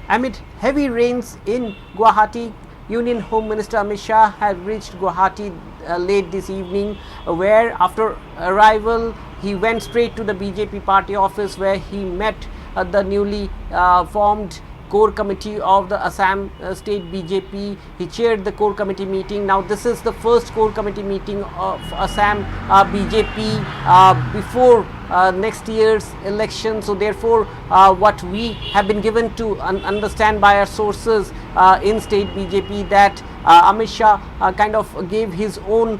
Amid heavy rains in Guwahati, Union Home Minister Amit Shah had reached Guwahati late this evening, where after arrival he went straight to the BJP party office, where he met the newly formed core committee of the Assam state BJP. He chaired the core committee meeting. Now this is the first core committee meeting of Assam BJP before next year's election. So therefore what we have been given to understand by our sources in state BJP, that Amit Shah kind of gave his own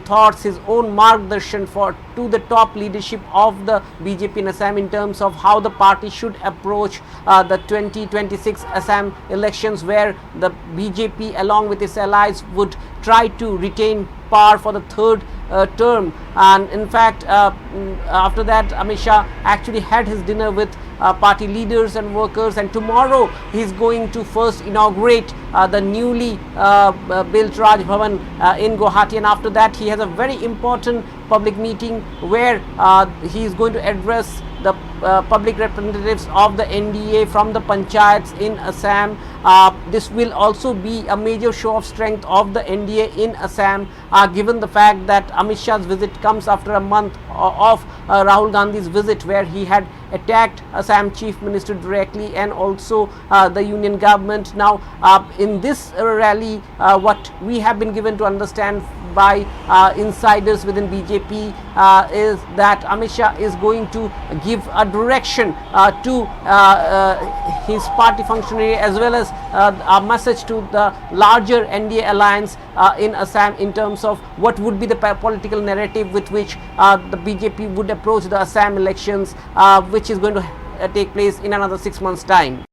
thoughts, his own margdarshan to the top leadership of the BJP in Assam in terms of how the party should approach the 2026 Assam elections, where the BJP along with its allies would try to retain power for the third term. And in fact after that Amit Shah actually had his dinner with party leaders and workers, and tomorrow he is going to first inaugurate the newly built Raj Bhavan in Guwahati, and after that he has a very important public meeting where he is going to address the public representatives of the NDA from the panchayats in Assam. This will also be a major show of strength of the NDA in Assam, given the fact that Amit Shah's visit comes after a month of Rahul Gandhi's visit, where he had attacked Assam Chief Minister directly and also the union government. Now in this rally, what we have been given to understand by insiders within BJP is that Amit Shah is going to give a direction to his party functionary, as well as a message to the larger NDA alliance in Assam in terms of what would be the political narrative with which the BJP would approach the Assam elections, which is going to take place in another 6 months' time.